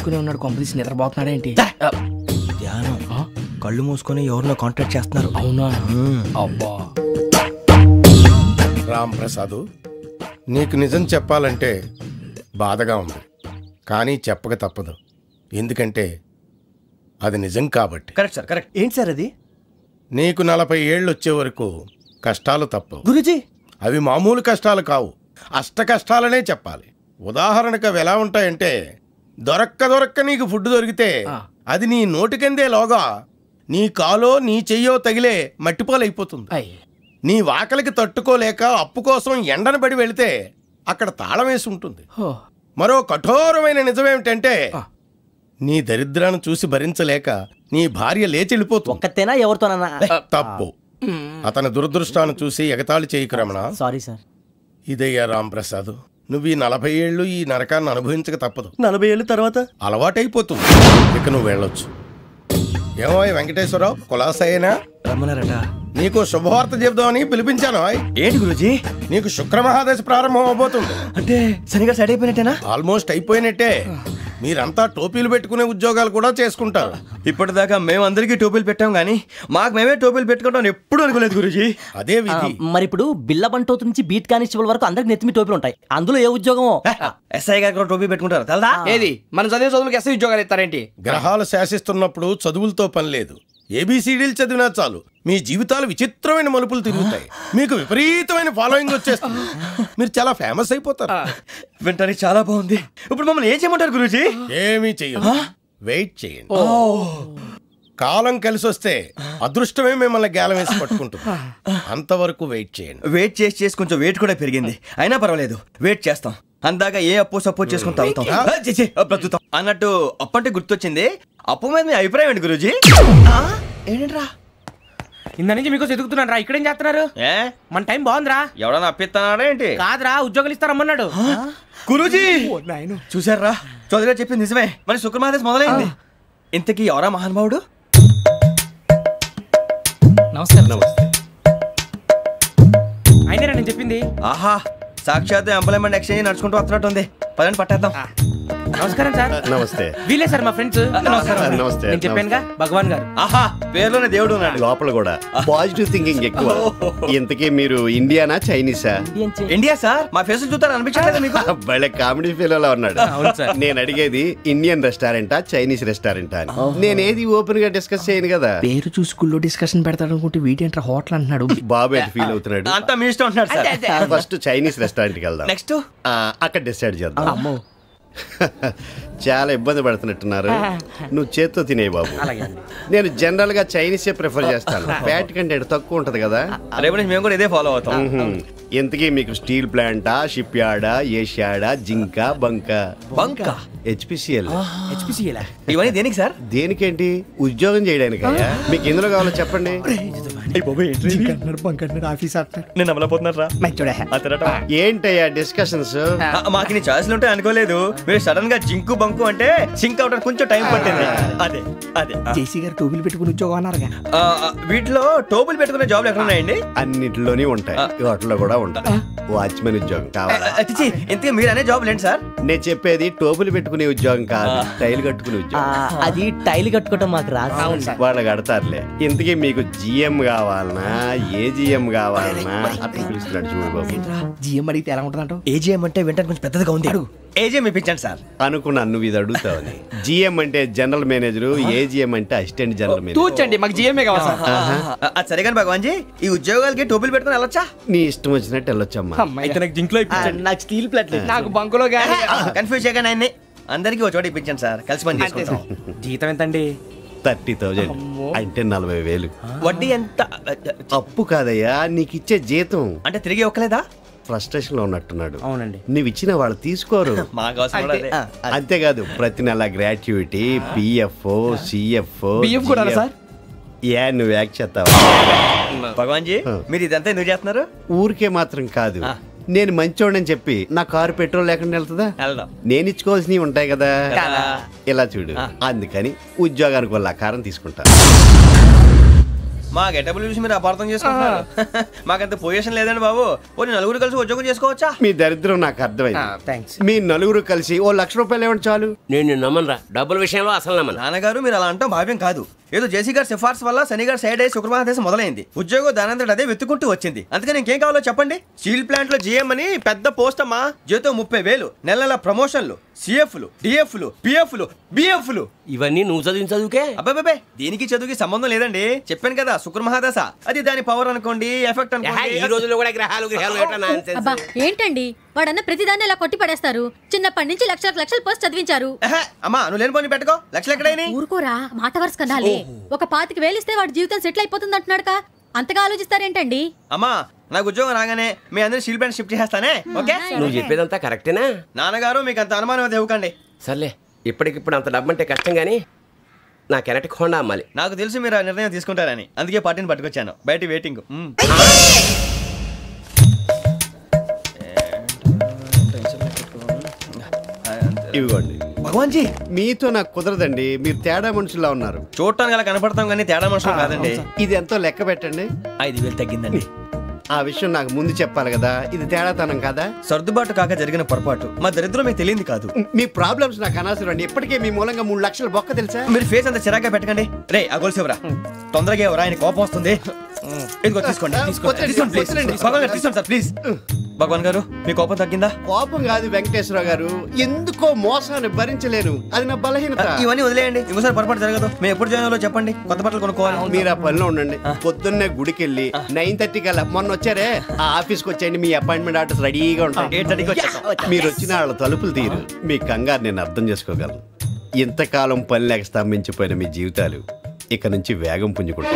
మూసుకునే ఉన్నాడు, కొంపదీసి నిద్రపోతున్నాడేంటి? ధ్యానం. కళ్ళు మూసుకొని ఎవరినో కాంటాక్ట్ చేస్తున్నారు. అవునా? అబ్బా రామ్ ప్రసాద్, నీకు నిజం చెప్పాలంటే బాధగా ఉంది, కానీ చెప్పక తప్పదు. ఎందుకంటే అది నిజం కాబట్టి. Correct sir, correct. ఏంటి సార్ అది? నీకు 40 ఏళ్ళు వచ్చే వరకు కష్టాలు తప్పవు గురూజీ. అవి మామూలు కష్టాలు కావు, అష్ట కష్టాలనే చెప్పాలి. ఉదాహరణకు అవి ఎలా ఉంటాయంటే, దొరక్క నీకు ఫుడ్ దొరికితే అది నీ నోటికందే లోగా నీ కాలో నీ చెయ్యో తగిలే మట్టిపాలైపోతుంది. నీ వాకలికి తట్టుకోలేక అప్పు కోసం ఎండను పడి వెళితే అక్కడ తాళం వేసి ఉంటుంది. మరో కఠోరమైన నిజమేమిటంటే, నీ దరిద్రాన్ని చూసి భరించలేక నీ భార్య లేచి వెళ్ళిపోతుంది. ఒక్కతేనా ఎవరితోనన్నా? తప్పు. అతని దురదృష్టాన్ని చూసి ఎగతాళి చేయకు రమణ. Sorry sir. ఇదయ్యా రాంప్రసాద్, నువ్వు ఈ 40 ఏళ్ళు ఈ నరకాన్ని అనుభవించక తప్పదు. 40 ఏళ్ళ తర్వాత అలవాటైపోతుంది. ఇక నువ్వు వెళ్ళొచ్చు. ఏమో వెంకటేశ్వరరావు, కులాసైనా రమ్మన్నారట. నీకు శుభవార్త చెబుదామని పిలిపించాను. ఏంటి గురూజీ? నీకు శుక్రమహాదశ ప్రారంభం అవబోతుంది. అంటే సరిగా సెట్ అయిపోయినట్టేనా? ఆల్మోస్ట్ అయిపోయినట్టే. మీరంతా టోపీలు పెట్టుకునే ఉద్యోగాలు కూడా చేసుకుంటారు. ఇప్పటిదాకా మేమందరికీ టోపీలు పెట్టాం గానీ మాకు మేమే టోపీలు పెట్టుకుంటాం ఎప్పుడు అనుకోలేదు గురూజీ. అదే విధి. మరి ఇప్పుడు బిల్ల బంటోతు నుంచి బీట్ కానిస్టేబుల్ వరకు అందరికి నెత్తిమి టోపీలు ఉంటాయి. అందులో ఏ ఉద్యోగం? ఎస్ఐ గారు కూడా టోపీ పెట్టుకుంటారు తెలదా? ఏది మన చదువులకు ఎస్ఐ ఉద్యోగాలు ఇస్తారేంటి? గ్రహాలు శాసిస్తున్నప్పుడు చదువులతో పని లేదు. ఏబిసిడీలు చదివినా చాలు మీ జీవితాలు విచిత్రమైన మలుపులు తిరుగుతాయి. మీకు విపరీతమైన ఫాలోయింగ్ వచ్చేస్తుంది. మీరు చాలా ఫేమస్ అయిపోతారు. వింటానికి చాలా బాగుంది. ఇప్పుడు మమ్మల్ని ఏం చేయమంటారు గురూజీ? ఏమీ చెయ్యదు, వెయిట్ చేయండి. కాలం కలిసి వస్తే అదృష్టమే మిమ్మల్ని గేలం వేసి పట్టుకుంటుంది. అంతవరకు వెయిట్ చేయండి. వెయిట్ చేసి కొంచెం వెయిట్ కూడా పెరిగింది. అయినా పర్వాలేదు, వెయిట్ చేస్తాం. అందాక ఏ అప్పు సపోర్ట్ చేసుకుని తాగుతాం అన్నట్టు. అప్పు అంటే గుర్తొచ్చింది. అప్పు మీద మీ అభిప్రాయం ఏంటి గురూజీ? ఏంటరా ఇంత నుంచి మీకు ఎదుగుతున్నాను రా. ఇక్కడేం చేస్తున్నారు? మన టైం బాగుందిరా. ఎవడన్నా అప్పిస్తున్నాడా ఏంటి? కాదురా, ఉద్యోగాలు ఇస్తారమ్మన్నాడు గురూజీ. చూసారా, చౌదరిగా చెప్పింది నిజమే. మరి శుక్రమహాదశ మొదలైంది. ఇంతకీ ఎవరా మహానుభావుడు? నమస్కారం. అయినా నేను చెప్పింది. ఆహా, సాక్షాత్ ఎంప్లాయ్మెంట్ ఎక్స్చేంజ్ నడుచుకుంటూ వస్తున్నట్టు ఉంది. పదండి పట్టేద్దాం. నమస్కారం సార్. నమస్తే. వీలే సార్ మా ఫ్రెండ్స్. నమస్తే. నేను చెప్పానుగా, భగవాన్ గారు. ఆహా, పేరులోనే దేవుడు ఉన్నాడు. లోపల కూడా పాజిటివ్ థింకింగ్ ఎక్కువ. ఇంతకీ మీరు ఇండియానా చైనీసా? India sir. మా ఫేస్ చూస్తారు అనిపించలేదు మీకు? భలే కామెడీ ఫీల్ ఉన్నాడు. నేను అడిగేది ఇండియన్ రెస్టారెంటా చైనీస్ రెస్టారెంటా అని. నేనేది ఓపెన్ గా డిస్కస్ చేయను కదా. పేరు చూసి స్కూల్లో డిస్కషన్ పెడతాడు అనుకుంటే వీటేంట్రా హోటల్ అంటున్నాడు. బాబు ఎట్ ఫీల్ అవుతున్నాడు. అంతా మీ ఇష్టం ఉంటున్నాడు సార్. ఫస్ట్ చైనీస్ రెస్టారెంట్ కి వెళ్దాం. నెక్స్ట్ అక్కడ డిసైడ్ చేద్దాం. చాలా ఇబ్బంది పడుతున్నట్టున్నారు. నువ్వు చేత్తో తినే బాబు. నేను జనరల్ గా చైనీసే ప్రిఫర్ చేస్తాను. ఫ్యాట్ కంటెంట్ తక్కువ ఉంటది కదా. రేపు నుంచి మేము కూడా ఇదే ఫాలో అవుతాం. ఇంతకీ మీకు స్టీల్ ప్లాంటా, షిప్ యార్డా, ఏషియాడా, జింక, బంకా? హెచ్పిసిఎల్. ఇవన్నీ దేనికి సార్? దేనికేంటి? ఉద్యోగం చేయడానికి. మీకు ఎందులో కావాలో చెప్పండి. నేను అమలపోతున్నారా? ఏంటయ్యా డిస్కషన్స్? మాకు నీ ఛాయిస్లు ఉంటాయి అనుకోలేదు. మీరు సడన్ గా జింకు బంకు అంటే సింక్ అవడానికి కొంచెం టైం పట్టింది. అదే అదే జేసీ గారు టోపీలు పెట్టుకుని ఉద్యోగం అన్నారుగా. వీటిలో టోపులు పెట్టుకునే జాబ్లు ఎక్కడ ఉన్నాయండి? అన్నిటిలోనే ఉంటాయి. వాటిలో కూడా ఉంటాయి. వాచ్మెన్ ఉద్యోగం కావాలా? ఇంతకీ మీరు అనే జాబ్ ఏంటి సార్? నేను చెప్పేది టోపులు పెట్టుకునే ఉద్యోగం కాదు, టైల్ కట్టుకునే ఉద్యోగం. అది టైల్ కట్టుకోవటం మాకు రాదు. వాళ్ళు కడతారులే. ఇంతకీ మీకు జిఎం కావాలనా, ఏజిఎం కావాలనా? అట్లా పిలుస్తున్నాడు చూడు బాబు. జిఎం అడిగితే ఎలా ఉంటుందంట? ఏజిఎం అంటే వింటానికి కొంచెం పెద్దదిగా ఉంది. ఏజిఎం ఇప్పించండి సార్. అనుకున్నాను నువ్వు ఇది అడుగుతావని. జిఎం అంటే జనరల్ మేనేజర్, ఏజిఎం అంటే అసిస్టెంట్ జనరల్ మేనేజర్. తూచండి, మాకు జిఎంఏ కావాలి సార్. అది సరే కానీ భగవాన్ జీ, ఈ ఉద్యోగాలకి టోపులు పెట్టుకుని వెళ్ళొచ్చా? నీ ఇష్టం వచ్చినట్టు వెళ్ళొచ్చమ్మా. అయితే నాకు జింక్లో ఇప్పించండి. నాకు స్టీల్ ప్లేట్, నాకు బంకులో గానీ. కన్ఫ్యూజ్ చేయగానే ఆయన్ని అందరికీ ఒక చోట ఇప్పించండి సార్. కలిసి పని చేసుకుంటాం. జీతం ఎంతండి? 30,000 అంటే 40,000. వడ్డీ ఎంత? అప్పు కాదయ్యా, నీకు ఇచ్చే జీతం. అంటే తిరిగి ఒక్కలేదా? ఫ్రస్ట్రేషన్ లో ఉన్నట్టున్నాడు. అవునండి. నువ్వు ఇచ్చిన వాళ్ళు తీసుకోరు. అంతేకాదు ప్రతి నెల గ్రాట్యుటీ, పిఎఫ్, సిఎఫ్. నువ్వు యాక్ట్ చేస్తావా? భగవాన్ జీ, మీరు ఇదంతా ఎందుకు చేస్తున్నారు? ఊరికే మాత్రం కాదు, నేను మంచోడని చెప్పి నా కారు పెట్రోల్ లేకుండా వెళ్తుందా? నేను ఇచ్చుకోవాల్సినవి ఉంటాయి కదా. ఇలా చూడు, అందుకని ఉద్యోగానికి వాళ్ళ ఆకారం తీసుకుంటా. మా గెటబుల్ చూసి మీరు అపార్థం చేసుకుంటున్నారు. మాకంత పొజిషన్ లేదండి బాబు. ఓ నలుగురు కలిసి ఉద్యోగం చేసుకోవచ్చా? మీ దరిద్రం నాకు అర్థమైంది. థ్యాంక్స్. మీ నలుగురు కలిసి ఓ ₹1,00,000 ఇవ్వండి చాలు. నేను నమ్మనరా, డబ్బుల విషయంలో అసలు నమ్మను. నాన్నగారు మీరు అలా అంటాం భావ్యం కాదు. ఏదో జేసీ గారి సిఫార్సు వల్ల శని గారు సైడ్ అయ్యి శుక్రమహాదేశం మొదలైంది. ఉద్యోగం దానంతటి అదే వెతుకుంటూ వచ్చింది. అందుకని ఇంకేం కావాలో చెప్పండి. స్టీల్ ప్లాంట్ లో జీఎం అని పెద్ద పోస్ట్ అమ్మా. జీతం 30,000, నెల నెల ప్రమోషన్లు, సిఎఫ్లు, డిఎఫ్లు, పిఎఫ్లు, బిఎఫ్లు. ఇవన్నీ నువ్వు చదివిన చదువుకే. అబ్బాబే దీనికి చదువుకి సంబంధం లేదండి. చెప్పాను కదా శుక్రమహాదశ. అది దాని పవర్ అనుకోండి, ఎఫెక్ట్ అనుకోండి. ఈ రోజుల్లో కూడా గ్రహాలు ఎట్లా nonsense. అబ్బా ఏంటండి వాడన్న ప్రతిదాన్ని ఇలా కొట్టి పడేస్తారు. చిన్నప్పటి నుంచి లక్షల పోస్ట్ చదివించారు. అమ్మా నువ్వు లేని పోనీ పెట్టుకో. లక్షలు ఎక్కడైనా ఊరుకోరా, మాట వరుస కదాలే. ఒక 25,000 ఇస్తే వాడి జీవితం సెటిల్ అయిపోతుంది అంటున్నాడుగా. అంతగా ఆలోచిస్తారేంటండి? అమ్మా నాకు ఉద్యోగం రాగానే మీ అందరూ స్టీల్ ప్లాంట్ షిఫ్ట్ చేస్తానే. ఓకే నువ్వు చెప్పేదంతా కరెక్టేనా? నాన్నగారు మీకు అంత అనుమానం అది ఇవ్వకండి. సర్లే, ఇప్పటికిప్పుడు అంత డబ్బు అంటే కష్టం గానీ నా కెనటిక్ హోండా అమ్మాలి. నాకు తెలుసు మీరు ఆ నిర్ణయం తీసుకుంటారని, అందుకే పార్టీని పట్టుకొచ్చాను. బయట వెయిటింగ్. ఇవ్వండి. భగవాన్ జీ మీతో నాకు కుదరదండి. మీరు తేడా మనుషుల్లా ఉన్నారు. చూడటానికి అలా కనపడతాం కానీ తేడా మనుషులు కాదండి. ఇది ఎంతో లెక్క పెట్టండి. 5,000 తగ్గిందండి. ఆ విషయం నాకు ముందు చెప్పాలి కదా. ఇది తేడాతనం కాదా? సర్దుబాటు కాక జరిగిన పొరపాటు. మా దరిద్రం మీకు తెలియంది కాదు. మీ ప్రాబ్లమ్స్ నాకు అనవసరం అండి. ఇప్పటికే మీ మూలంగా 3 లక్షలు బొక్క తెలుసా? మీరు ఫేస్ అంత చిరాగ్గా పెట్టకండి. రే ఆ గొలుసు ఎవరా? తొందరగా ఎవరా? ఆయన కోపం వస్తుంది. ఇదిగో తీసుకోండి. తీసుకోండి ప్లీజ్. భగవాన్ గారు తీసుకోండి సార్ ప్లీజ్. భగవాన్ గారు మీ కోపం తగ్గిందా? కోపం కాదు వెంకటేశ్వరరావు గారు, ఎందుకో మోసాన్ని భరించలేను. అది నా బలహీనత. ఇవన్నీ వదిలేయండి. ఇంకోసారి పొరపాటు జరగదు. మేము ఎప్పుడు జాయిన్ అవ్వాలో చెప్పండి. కొత్త బట్టలు కొనుక్కోవాలి. మీరు ఆ పనిలో ఉండండి. పొద్దున్నే గుడికి వెళ్ళి 9:30 కల్లా మొన్న వచ్చారే ఆ ఆఫీస్కి వచ్చేయండి. మీ అపాయింట్మెంట్ ఆర్డర్స్ రెడీగా ఉంటాయి. 8:30కి వచ్చేస్తాం. మీరు వచ్చిన వాళ్ళ తలుపులు తీరు. మీ కంగారు నేను అర్థం చేసుకోగలను. ఇంతకాలం పని లేక స్తంభించిపోయిన మీ జీవితాలు ఇక నుంచి వేగం పుంజుకుంటాయి.